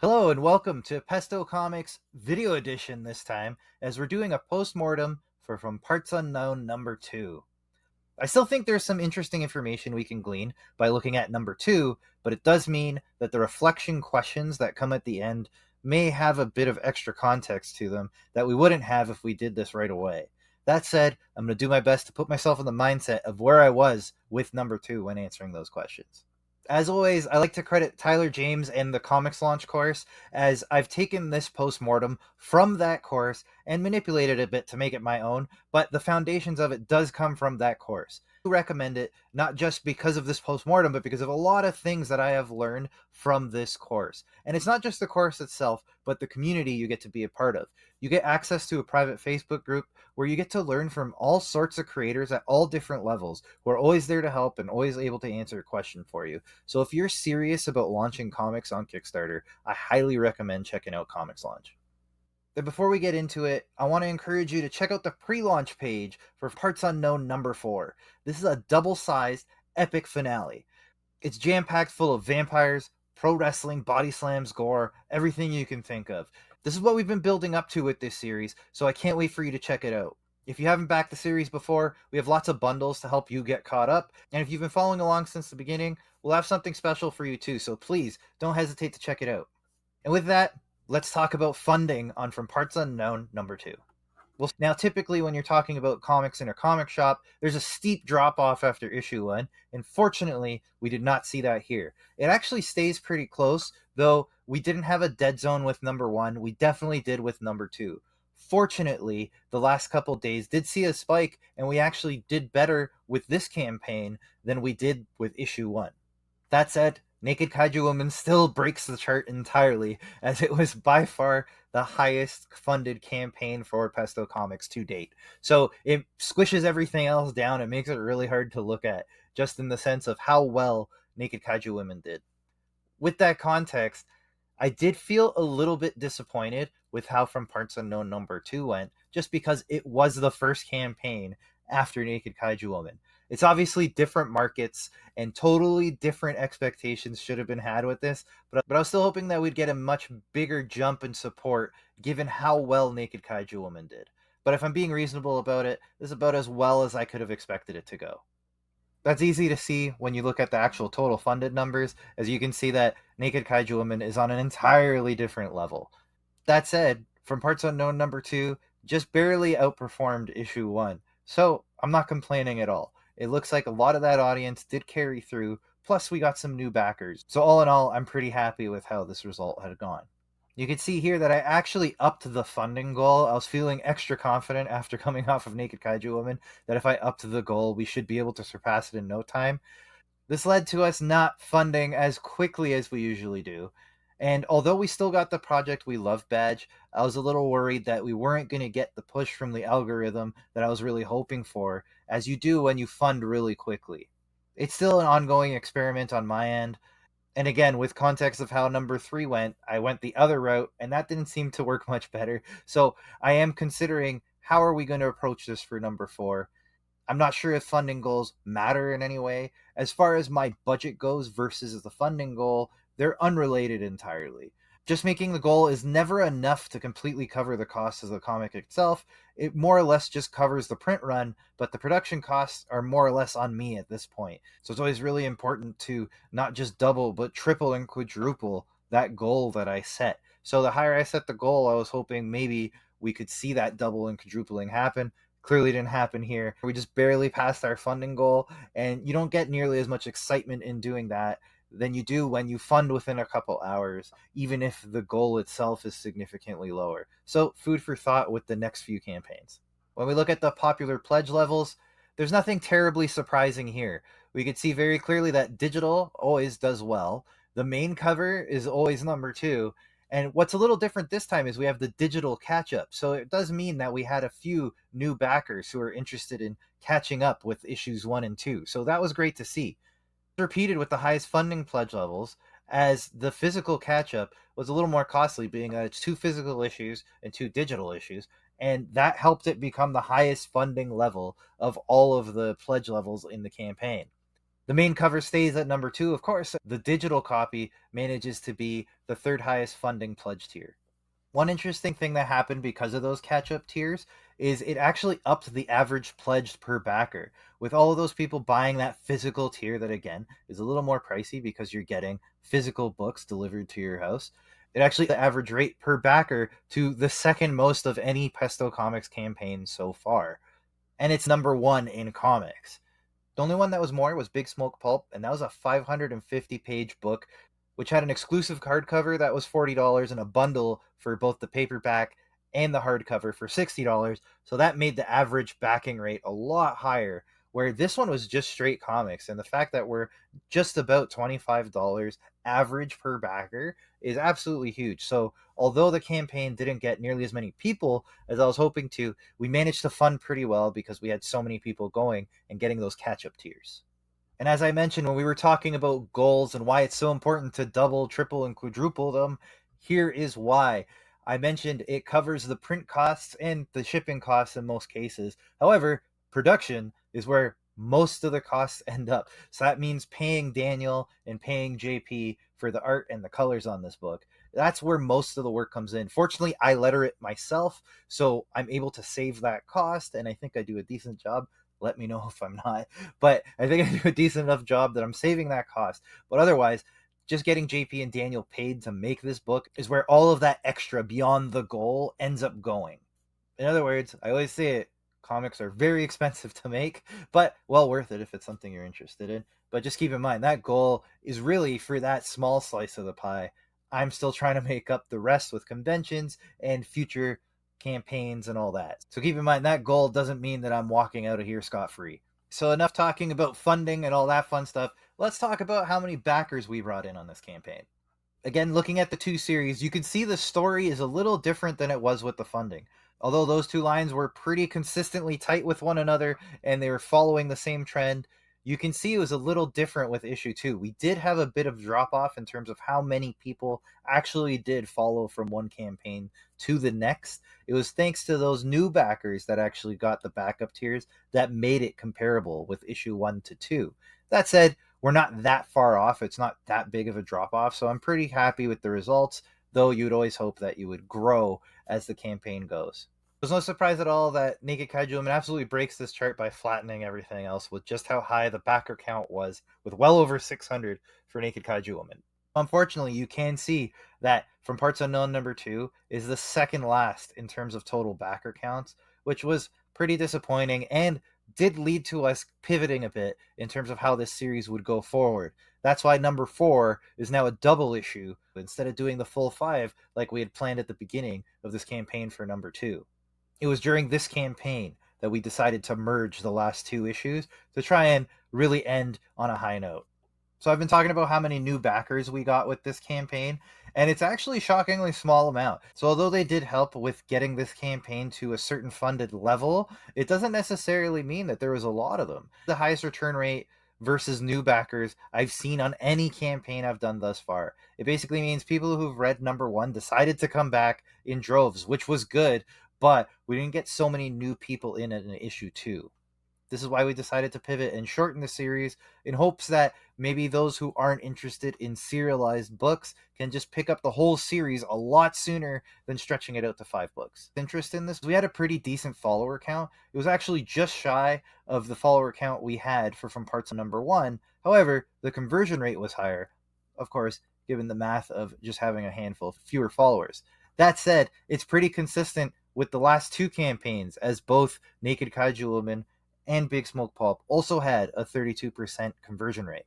Hello and welcome to Pesto Comics video edition this time, as we're doing a post-mortem for From Parts Unknown number 2. I still think there's some interesting information we can glean by looking at number 2, but it does mean that the reflection questions that come at the end may have a bit of extra context to them that we wouldn't have if we did this right away. That said, I'm going to do my best to put myself in the mindset of where I was with number 2 when answering those questions. As always, I like to credit Tyler James and the Comics Launch course, as I've taken this postmortem from that course and manipulated it a bit to make it my own, but the foundations of it does come from that course. I recommend it not just because of this postmortem, but because of a lot of things that I have learned from this course. And it's not just the course itself, but the community you get to be a part of. You get access to a private Facebook group where you get to learn from all sorts of creators at all different levels who are always there to help and always able to answer a question for you. So if you're serious about launching comics on Kickstarter, I highly recommend checking out Comics Launch. But before we get into it, I want to encourage you to check out the pre-launch page for Parts Unknown number 4. This is a double-sized epic finale. It's jam-packed full of vampires, pro wrestling, body slams, gore, everything you can think of. This is what we've been building up to with this series, so I can't wait for you to check it out. If you haven't backed the series before, we have lots of bundles to help you get caught up. And if you've been following along since the beginning, we'll have something special for you too. So please don't hesitate to check it out. And with that, let's talk about funding on From Parts Unknown number 2. Well, now typically when you're talking about comics in a comic shop, there's a steep drop off after issue 1, and fortunately, we did not see that here. It actually stays pretty close, though we didn't have a dead zone with number 1. We definitely did with number 2. Fortunately, the last couple days did see a spike, and we actually did better with this campaign than we did with issue 1. That said, Naked Kaiju Woman still breaks the chart entirely, as it was by far the highest funded campaign for Pesto Comics to date. So it squishes everything else down and makes it really hard to look at, just in the sense of how well Naked Kaiju Women did. With that context, I did feel a little bit disappointed with how From Parts Unknown number 2 went, just because it was the first campaign after Naked Kaiju Woman. It's obviously different markets and totally different expectations should have been had with this, but I was still hoping that we'd get a much bigger jump in support given how well Naked Kaiju Woman did. But if I'm being reasonable about it, this is about as well as I could have expected it to go. That's easy to see when you look at the actual total funded numbers, as you can see that Naked Kaiju Woman is on an entirely different level. That said, From Parts Unknown number 2 just barely outperformed issue 1, so I'm not complaining at all. It looks like a lot of that audience did carry through, plus we got some new backers. So all in all, I'm pretty happy with how this result had gone. You can see here that I actually upped the funding goal. I was feeling extra confident after coming off of Naked Kaiju Woman that if I upped the goal, we should be able to surpass it in no time. This led to us not funding as quickly as we usually do. And although we still got the Project We Love badge, I was a little worried that we weren't going to get the push from the algorithm that I was really hoping for, as you do when you fund really quickly. It's still an ongoing experiment on my end, and again, with context of how number 3 went, I went the other route, and that didn't seem to work much better. So I am considering, how are we going to approach this for number 4? I'm not sure if funding goals matter in any way. As far as my budget goes versus the funding goal, they're unrelated entirely. Just making the goal is never enough to completely cover the cost of the comic itself. It more or less just covers the print run, but the production costs are more or less on me at this point. So it's always really important to not just double, but triple and quadruple that goal that I set. So the higher I set the goal, I was hoping maybe we could see that double and quadrupling happen. Clearly didn't happen here. We just barely passed our funding goal, and you don't get nearly as much excitement in doing that than you do when you fund within a couple hours, even if the goal itself is significantly lower. So, food for thought with the next few campaigns. When we look at the popular pledge levels, there's nothing terribly surprising here. We could see very clearly that digital always does well. The main cover is always number 2. And what's a little different this time is we have the digital catch up. So it does mean that we had a few new backers who are interested in catching up with issues 1 and 2. So that was great to see. Repeated with the highest funding pledge levels, as the physical catch up was a little more costly, being it's 2 physical issues and 2 digital issues. And that helped it become the highest funding level of all of the pledge levels in the campaign. The main cover stays at number 2, of course. The digital copy manages to be the third highest funding pledge tier. One interesting thing that happened because of those catch up tiers is it actually upped the average pledged per backer. With all of those people buying that physical tier, that again is a little more pricey because you're getting physical books delivered to your house, it actually the average rate per backer to the second most of any Pesto Comics campaign so far. And it's number 1 in comics. The only one that was more was Big Smoke Pulp, and that was a 550-page book, which had an exclusive hardcover that was $40 and a bundle for both the paperback and the hardcover for $60. So that made the average backing rate a lot higher. Where this one was just straight comics, and the fact that we're just about $25 average per backer is absolutely huge. So, although the campaign didn't get nearly as many people as I was hoping to, we managed to fund pretty well because we had so many people going and getting those catch up tiers. And as I mentioned, when we were talking about goals and why it's so important to double, triple, and quadruple them, here is why. I mentioned it covers the print costs and the shipping costs in most cases. However, production is where most of the costs end up. So that means paying Daniel and paying JP for the art and the colors on this book. That's where most of the work comes in. Fortunately, I letter it myself, so I'm able to save that cost, and I think I do a decent job. Let me know if I'm not. But I think I do a decent enough job that I'm saving that cost. But otherwise, just getting JP and Daniel paid to make this book is where all of that extra beyond the goal ends up going. In other words, I always say it, comics are very expensive to make, but well worth it if it's something you're interested in. But just keep in mind that goal is really for that small slice of the pie. I'm still trying to make up the rest with conventions and future campaigns and all that. So keep in mind that goal doesn't mean that I'm walking out of here scot free. So enough talking about funding and all that fun stuff. Let's talk about how many backers we brought in on this campaign. Again, looking at the two series, you can see the story is a little different than it was with the funding. Although those two lines were pretty consistently tight with one another and they were following the same trend, you can see it was a little different with issue 2. We did have a bit of drop off in terms of how many people actually did follow from one campaign to the next. It was thanks to those new backers that actually got the backup tiers that made it comparable with issue 1 to 2. That said, we're not that far off. It's not that big of a drop off. So I'm pretty happy with the results, though you'd always hope that you would grow as the campaign goes. There's no surprise at all that Naked Kaiju Woman absolutely breaks this chart by flattening everything else with just how high the backer count was, with well over 600 for Naked Kaiju Woman. Unfortunately, you can see that From Parts Unknown number 2 is the second last in terms of total backer counts, which was pretty disappointing and did lead to us pivoting a bit in terms of how this series would go forward. That's why number 4 is now a double issue instead of doing the full 5 like we had planned at the beginning of this campaign for number 2. It was during this campaign that we decided to merge the last 2 issues to try and really end on a high note. So I've been talking about how many new backers we got with this campaign, and it's actually a shockingly small amount. So although they did help with getting this campaign to a certain funded level, it doesn't necessarily mean that there was a lot of them. The highest return rate versus new backers I've seen on any campaign I've done thus far. It basically means people who've read number 1 decided to come back in droves, which was good, but we didn't get so many new people in at an issue 2. This is why we decided to pivot and shorten the series in hopes that maybe those who aren't interested in serialized books can just pick up the whole series a lot sooner than stretching it out to 5 books. Interest in this? We had a pretty decent follower count. It was actually just shy of the follower count we had for From Parts of number 1. However, the conversion rate was higher, of course, given the math of just having a handful fewer followers. That said, it's pretty consistent with the last 2 campaigns, as both Naked Kaiju Woman and Big Smoke Pulp also had a 32% conversion rate.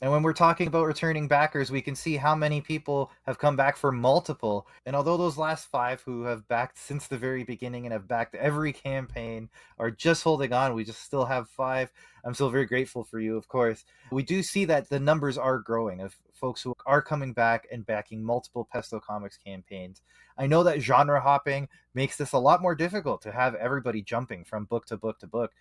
And when we're talking about returning backers, we can see how many people have come back for multiple. And although those last 5 who have backed since the very beginning and have backed every campaign are just holding on, we just still have 5. I'm still very grateful for you, of course. We do see that the numbers are growing of folks who are coming back and backing multiple Pesto Comics campaigns. I know that genre hopping makes this a lot more difficult to have everybody jumping from book to book to book.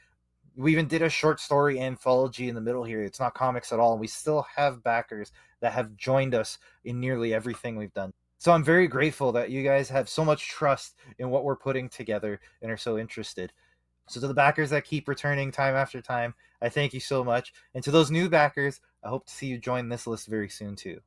We even did a short story anthology in the middle here. It's not comics at all. And we still have backers that have joined us in nearly everything we've done. So I'm very grateful that you guys have so much trust in what we're putting together and are so interested. So to the backers that keep returning time after time, I thank you so much. And to those new backers, I hope to see you join this list very soon too.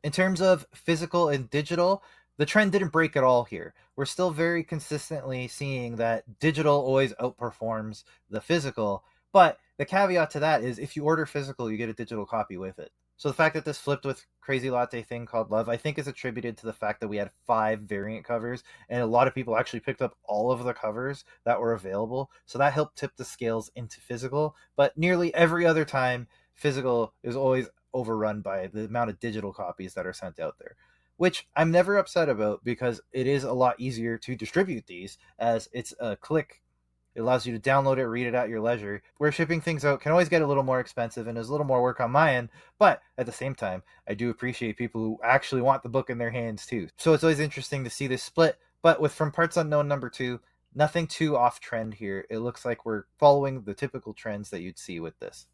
In terms of physical and digital, the trend didn't break at all here. We're still very consistently seeing that digital always outperforms the physical, but the caveat to that is if you order physical, you get a digital copy with it. So the fact that this flipped with Crazy Latte Thing Called Love, I think is attributed to the fact that we had 5 variant covers, and a lot of people actually picked up all of the covers that were available. So that helped tip the scales into physical. But nearly every other time, physical is always overrun by the amount of digital copies that are sent out there, which I'm never upset about because it is a lot easier to distribute these as it's a click. It allows you to download it, read it at your leisure. Where shipping things out can always get a little more expensive and is a little more work on my end, but at the same time, I do appreciate people who actually want the book in their hands too. So it's always interesting to see this split, but with From Parts Unknown #2, nothing too off trend here. It looks like we're following the typical trends that you'd see with this.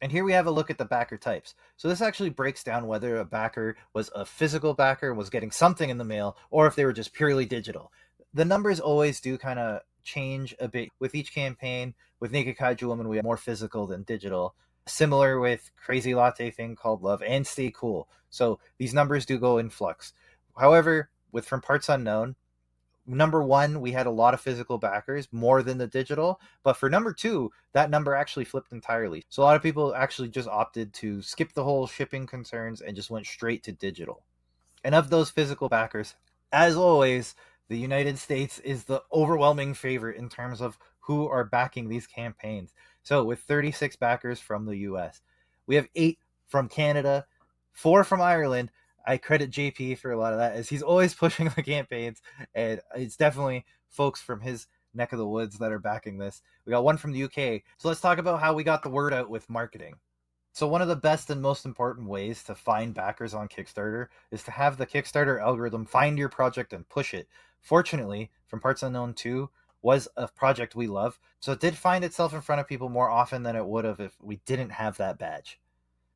And here we have a look at the backer types. So this actually breaks down whether a backer was a physical backer, was getting something in the mail, or if they were just purely digital. The numbers always do kind of change a bit with each campaign. With Naked Kaiju Woman, we have more physical than digital. Similar with Crazy Latte Thing Called Love and Stay Cool. So these numbers do go in flux. However, with From Parts Unknown, #1, we had a lot of physical backers, more than the digital. But for #2, that number actually flipped entirely. So a lot of people actually just opted to skip the whole shipping concerns and just went straight to digital. And of those physical backers, as always, the United States is the overwhelming favorite in terms of who are backing these campaigns. So with 36 backers from the US, we have 8 from Canada, 4 from Ireland. I credit JP for a lot of that, as he's always pushing the campaigns, and it's definitely folks from his neck of the woods that are backing this. We got 1 from the UK. So let's talk about how we got the word out with marketing. So one of the best and most important ways to find backers on Kickstarter is to have the Kickstarter algorithm find your project and push it. Fortunately, From Parts Unknown 2 was a project we love, so it did find itself in front of people more often than it would have if we didn't have that badge.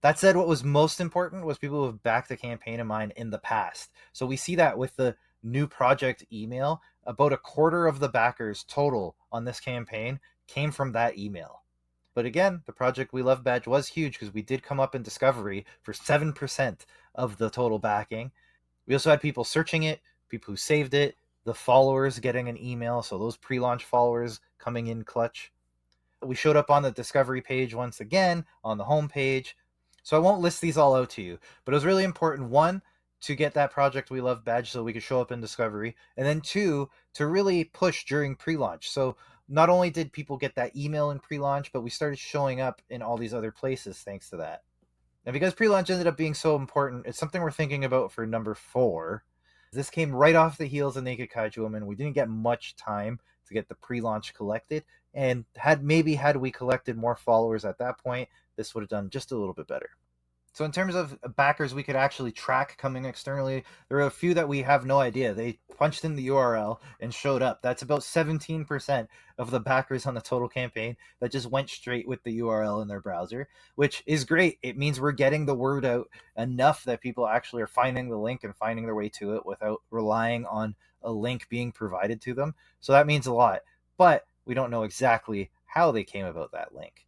That said, what was most important was people who have backed the campaign of mine in the past. So we see that with the new project email, about a quarter of the backers total on this campaign came from that email. But again, the Project We Love badge was huge because we did come up in discovery for 7% of the total backing. We also had people searching it, people who saved it, the followers getting an email, so those pre-launch followers coming in clutch. We showed up on the discovery page once again, on the home page. So I won't list these all out to you, but it was really important, one, to get that Project We Love badge so we could show up in discovery, and then two, to really push during pre-launch. So not only did people get that email in pre-launch, but we started showing up in all these other places thanks to that. And because pre-launch ended up being so important, it's something we're thinking about for #4. This came right off the heels of Naked Kaiju Woman. We didn't get much time to get the pre-launch collected, and had we collected more followers at that point, this would have done just a little bit better. So in terms of backers we could actually track coming externally, there are a few that we have no idea. They punched in the URL and showed up. That's about 17% of the backers on the total campaign that just went straight with the URL in their browser, which is great. It means we're getting the word out enough that people actually are finding the link and finding their way to it without relying on a link being provided to them. So that means a lot. But we don't know exactly how they came about that link.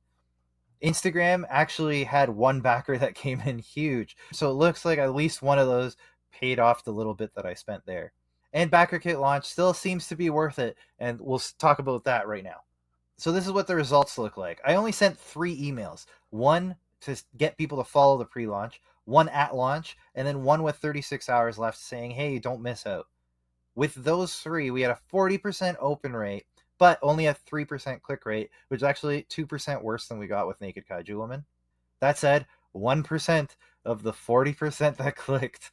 Instagram actually had one backer that came in huge. So it looks like at least one of those paid off the little bit that I spent there. And backer kit launch still seems to be worth it, and we'll talk about that right now. So this is what the results look like. I only sent 3 emails. One to get people to follow the pre-launch, one at launch, and then one with 36 hours left saying, "Hey, don't miss out." With those 3, we had a 40% open rate, but only a 3% click rate, which is actually 2% worse than we got with Naked Kaiju Woman. That said, 1% of the 40% that clicked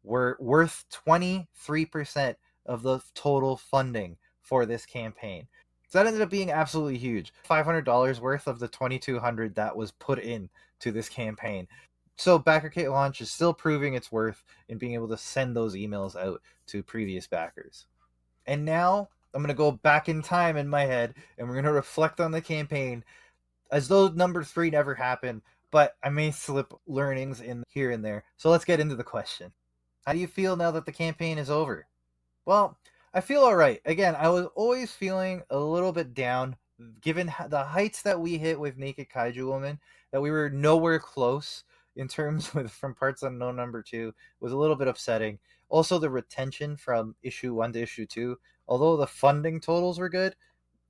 were worth 23% of the total funding for this campaign. So that ended up being absolutely huge. $500 worth of the $2,200 that was put in to this campaign. So Backer Kit Launch is still proving its worth in being able to send those emails out to previous backers. And now I'm going to go back in time in my head and we're going to reflect on the campaign as though #3 never happened, but I may slip learnings in here and there. So let's get into the question. How do you feel now that the campaign is over? Well, I feel all right. Again, I was always feeling a little bit down given the heights that we hit with Naked Kaiju Woman, that we were nowhere close in terms with From Parts Unknown number 2 was a little bit upsetting. Also, the retention from issue 1 to issue 2, although the funding totals were good,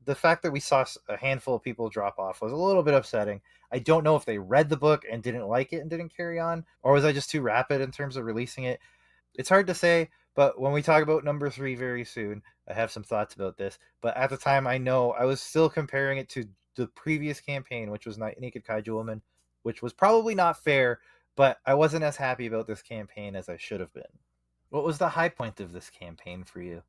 the fact that we saw a handful of people drop off was a little bit upsetting. I don't know if they read the book and didn't like it and didn't carry on, or was I just too rapid in terms of releasing it? It's hard to say, but when we talk about number 3 very soon, I have some thoughts about this. But at the time, I know I was still comparing it to the previous campaign, which was Naked Kaiju Woman, which was probably not fair, but I wasn't as happy about this campaign as I should have been. What was the high point of this campaign for you?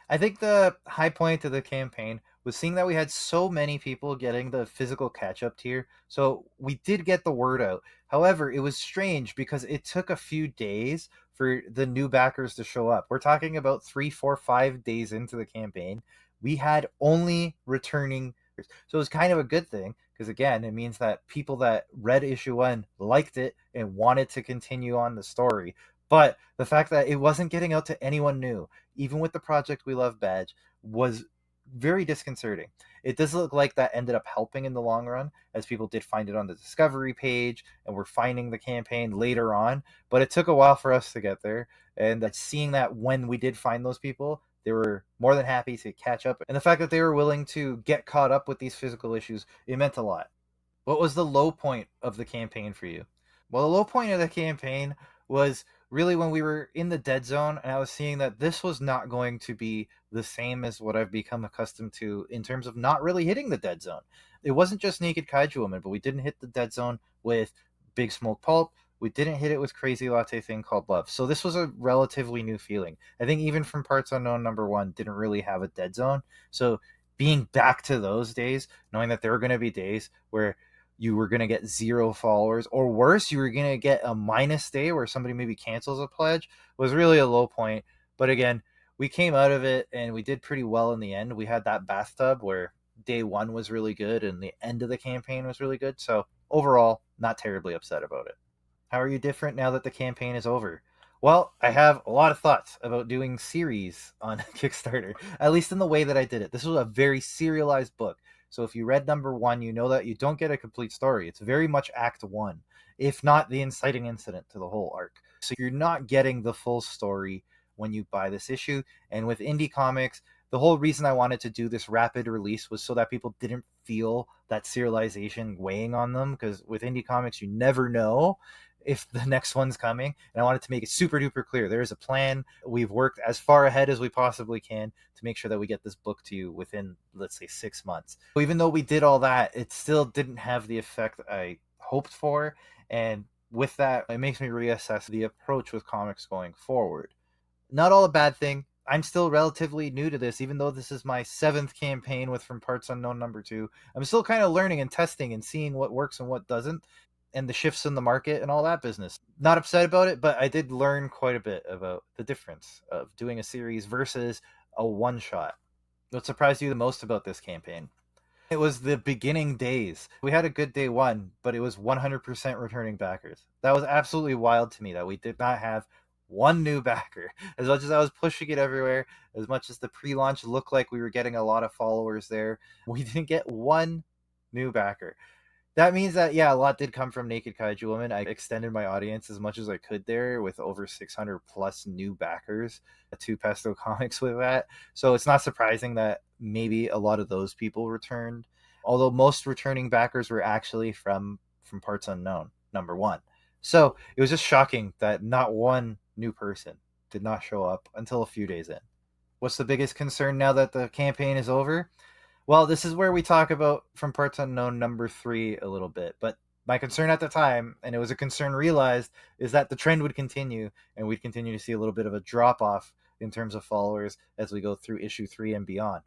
I think the high point of the campaign was seeing that we had so many people getting the physical catch up tier. So we did get the word out. However, it was strange because it took a few days for the new backers to show up. We're talking about 3, 4, 5 days into the campaign. We had only returning. So it was kind of a good thing because, again, it means that people that read issue 1 liked it and wanted to continue on the story. But the fact that it wasn't getting out to anyone new, even with the Project We Love badge, was very disconcerting. It does look like that ended up helping in the long run, as people did find it on the discovery page and were finding the campaign later on. But it took a while for us to get there. And seeing that when we did find those people, they were more than happy to catch up. And the fact that they were willing to get caught up with these physical issues, it meant a lot. What was the low point of the campaign for you? Well, the low point of the campaign was really when we were in the dead zone, and I was seeing that this was not going to be the same as what I've become accustomed to in terms of not really hitting the dead zone. It wasn't just Naked Kaiju Woman, but we didn't hit the dead zone with Big Smoke Pulp. We didn't hit it with Crazy Latte Thing Called Love. So this was a relatively new feeling. I think even From Parts Unknown number 1 didn't really have a dead zone. So being back to those days, knowing that there were going to be days where you were going to get 0 followers, or worse, you were going to get a minus day where somebody maybe cancels a pledge, was really a low point. But again, we came out of it and we did pretty well in the end. We had that bathtub where day 1 was really good and the end of the campaign was really good. So overall, not terribly upset about it. How are you different now that the campaign is over? Well, I have a lot of thoughts about doing series on Kickstarter, at least in the way that I did it. This was a very serialized book. So if you read number 1, you know that you don't get a complete story. It's very much Act 1, if not the inciting incident to the whole arc. So you're not getting the full story when you buy this issue. And with indie comics, the whole reason I wanted to do this rapid release was so that people didn't feel that serialization weighing on them. Because with indie comics, you never know if the next one's coming. And I wanted to make it super duper clear. There is a plan. We've worked as far ahead as we possibly can to make sure that we get this book to you within, let's say, 6 months. Even though we did all that, it still didn't have the effect I hoped for. And with that, it makes me reassess the approach with comics going forward. Not all a bad thing. I'm still relatively new to this, even though this is my 7th campaign with From Parts Unknown number 2. I'm still kind of learning and testing and seeing what works and what doesn't, and the shifts in the market and all that business. Not upset about it, but I did learn quite a bit about the difference of doing a series versus a one shot. What surprised you the most about this campaign? It was the beginning days. We had a good day 1, but it was 100% returning backers. That was absolutely wild to me that we did not have one new backer. As much as I was pushing it everywhere, as much as the pre-launch looked like we were getting a lot of followers there, we didn't get one new backer. That means that, yeah, a lot did come from Naked Kaiju Woman. I extended my audience as much as I could there with over 600 plus new backers to Pesto Comics with that. So it's not surprising that maybe a lot of those people returned. Although most returning backers were actually from Parts Unknown number 1. So it was just shocking that not one new person did not show up until a few days in. What's the biggest concern now that the campaign is over? Well, this is where we talk about From Parts Unknown number 3 a little bit. But my concern at the time, and it was a concern realized, is that the trend would continue and we'd continue to see a little bit of a drop off in terms of followers as we go through issue 3 and beyond.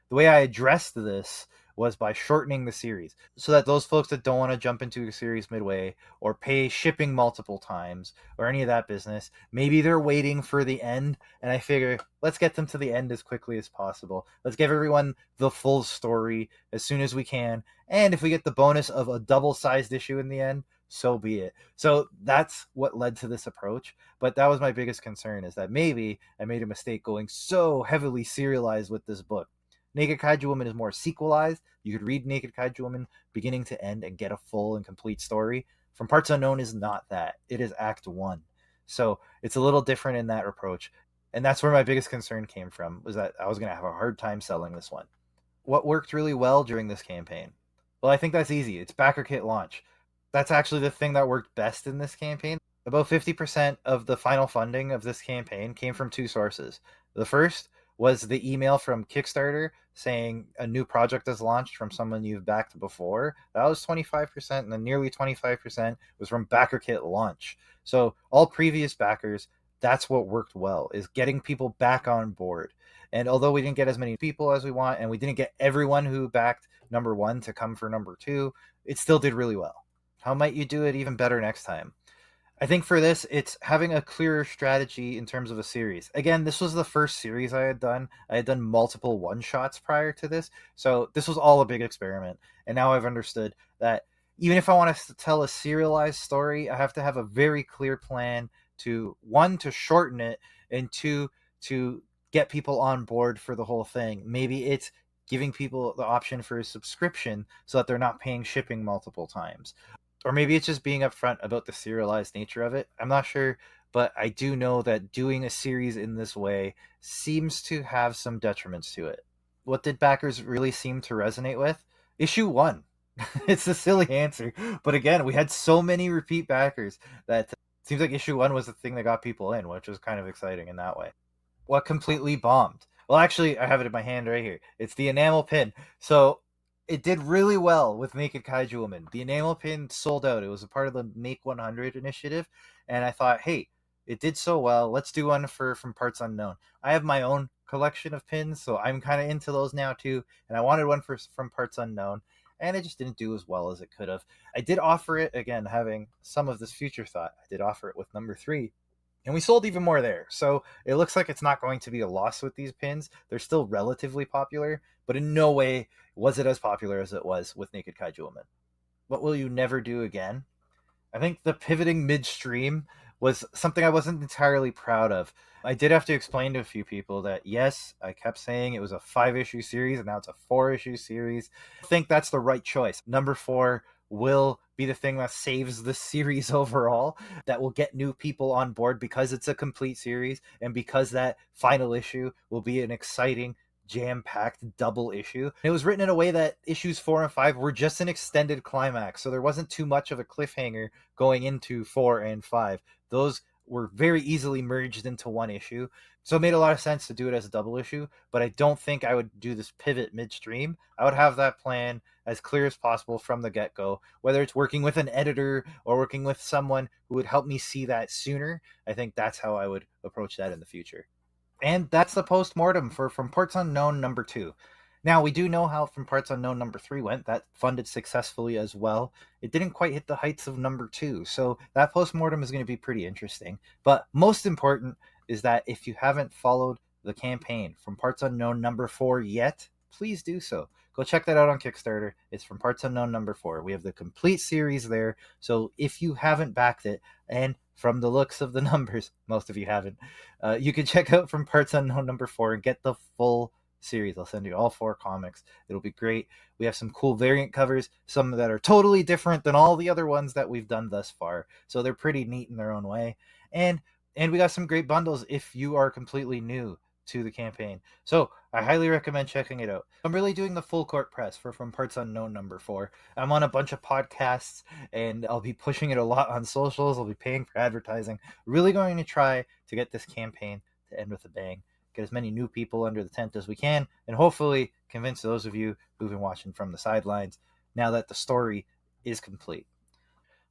The way I addressed this was by shortening the series so that those folks that don't want to jump into a series midway or pay shipping multiple times or any of that business, maybe they're waiting for the end. And I figure, let's get them to the end as quickly as possible. Let's give everyone the full story as soon as we can. And if we get the bonus of a double-sized issue in the end, so be it. So that's what led to this approach. But that was my biggest concern, is that maybe I made a mistake going so heavily serialized with this book. Naked Kaiju Woman is more sequelized. You could read Naked Kaiju Woman beginning to end and get a full and complete story. From Parts Unknown is not that. It is Act 1. So it's a little different in that approach. And that's where my biggest concern came from, was that I was going to have a hard time selling this one. What worked really well during this campaign? Well, I think that's easy. It's backer kit launch. That's actually the thing that worked best in this campaign. About 50% of the final funding of this campaign came from two sources. The first was the email from Kickstarter saying a new project is launched from someone you've backed before. That was 25%, and then nearly 25% was from backer kit launch. So all previous backers, that's what worked well, is getting people back on board. And although we didn't get as many people as we want, and we didn't get everyone who backed number one to come for number two, it still did really well. How might you do it even better next time? I think for this, it's having a clearer strategy in terms of a series. Again, this was the first series I had done. I had done multiple one shots prior to this. So this was all a big experiment. And now I've understood that even if I want to tell a serialized story, I have to have a very clear plan to, one, to shorten it, and two, to get people on board for the whole thing. Maybe it's giving people the option for a subscription so that they're not paying shipping multiple times, or maybe it's just being upfront about the serialized nature of it. I'm not sure, but I do know that doing a series in this way seems to have some detriments to it. What did backers really seem to resonate with? Issue 1. It's a silly answer, but again, we had so many repeat backers that it seems like issue 1 was the thing that got people in, which was kind of exciting in that way. What completely bombed? Well, actually, I have it in my hand right here. It's the enamel pin. So it did really well with Naked Kaiju Woman. The enamel pin sold out. It was a part of the Make 100 initiative, and I thought, hey, it did so well. Let's do one for From Parts Unknown. I have my own collection of pins, so I'm kind of into those now too. And I wanted one for From Parts Unknown, and it just didn't do as well as it could have. I did offer it again, having some of this future thought. I did offer it with number 3, and we sold even more there. So it looks like it's not going to be a loss with these pins. They're still relatively popular, but in no way was it as popular as it was with Naked Kaiju Woman. What will you never do again? I think the pivoting midstream was something I wasn't entirely proud of. I did have to explain to a few people that yes, I kept saying it was a 5-issue series and now it's a 4-issue series. I think that's the right choice. Number 4 will be the thing that saves the series overall, that will get new people on board because it's a complete series and because that final issue will be an exciting, jam-packed double issue. It was written in a way that issues 4 and 5 were just an extended climax, so there wasn't too much of a cliffhanger going into 4 and 5. Those were very easily merged into one issue, so it made a lot of sense to do it as a double issue. But I don't think I would do this pivot midstream. I would have that plan as clear as possible from the get-go, whether it's working with an editor or working with someone who would help me see that sooner. I think that's how I would approach that in the future. And that's the post-mortem for From Parts Unknown number 2. Now, we do know how From Parts Unknown number 3 went. That funded successfully as well. It didn't quite hit the heights of number 2, so that post-mortem is going to be pretty interesting. But most important is that if you haven't followed the campaign From Parts Unknown number 4 yet, please do so. Go check that out on Kickstarter. It's From Parts Unknown number 4. We have the complete series there, so if you haven't backed it, and from the looks of the numbers, most of you haven't, you can check out From Parts Unknown number 4 and get the full series. I'll send you all 4 comics. It'll be great. We have some cool variant covers, some that are totally different than all the other ones that we've done thus far. So they're pretty neat in their own way. And we got some great bundles if you are completely new to the campaign. So I highly recommend checking it out. I'm really doing the full court press for From Parts Unknown number 4. I'm on a bunch of podcasts and I'll be pushing it a lot on socials. I'll be paying for advertising. Really going to try to get this campaign to end with a bang. Get as many new people under the tent as we can, and hopefully convince those of you who've been watching from the sidelines now that the story is complete.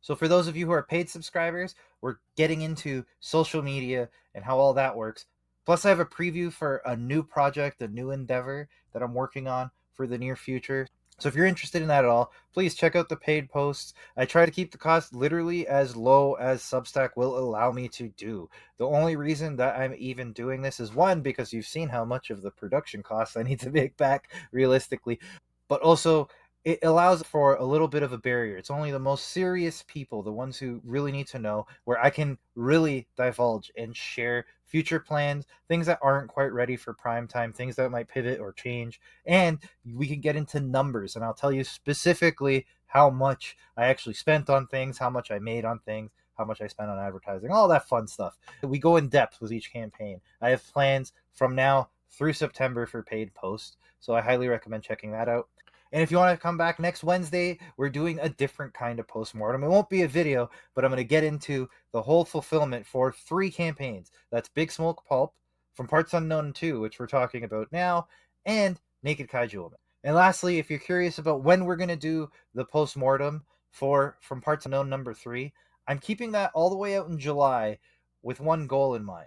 So for those of you who are paid subscribers, we're getting into social media and how all that works. Plus, I have a preview for a new project, a new endeavor that I'm working on for the near future. So if you're interested in that at all, please check out the paid posts. I try to keep the cost literally as low as Substack will allow me to do. The only reason that I'm even doing this is, one, because you've seen how much of the production costs I need to make back realistically, but also it allows for a little bit of a barrier. It's only the most serious people, the ones who really need to know, where I can really divulge and share future plans, things that aren't quite ready for prime time, things that might pivot or change. And we can get into numbers, and I'll tell you specifically how much I actually spent on things, how much I made on things, how much I spent on advertising, all that fun stuff. We go in depth with each campaign. I have plans from now through September for paid posts, so I highly recommend checking that out. And if you want to come back next Wednesday, we're doing a different kind of postmortem. It won't be a video, but I'm going to get into the whole fulfillment for 3 campaigns. That's Big Smoke Pulp, From Parts Unknown 2, which we're talking about now, and Naked Kaiju Woman. And lastly, if you're curious about when we're going to do the postmortem for From Parts Unknown number 3, I'm keeping that all the way out in July with one goal in mind.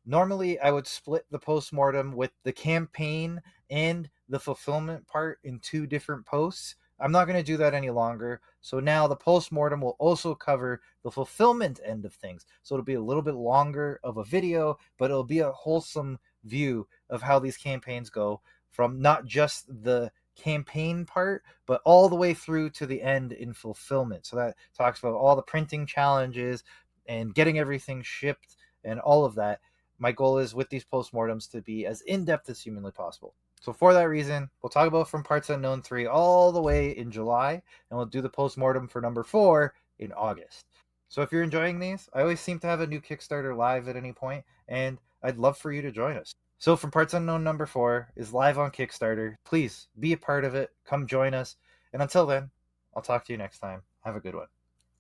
Normally, I would split the postmortem with the campaign and the fulfillment part in 2 different posts. I'm not going to do that any longer. So now the postmortem will also cover the fulfillment end of things. So it'll be a little bit longer of a video, but it'll be a wholesome view of how these campaigns go, from not just the campaign part, but all the way through to the end in fulfillment. So that talks about all the printing challenges and getting everything shipped and all of that. My goal is with these postmortems to be as in-depth as humanly possible. So for that reason, we'll talk about From Parts Unknown 3 all the way in July, and we'll do the postmortem for number 4 in August. So if you're enjoying these, I always seem to have a new Kickstarter live at any point, and I'd love for you to join us. So From Parts Unknown number 4 is live on Kickstarter. Please be a part of it. Come join us. And until then, I'll talk to you next time. Have a good one.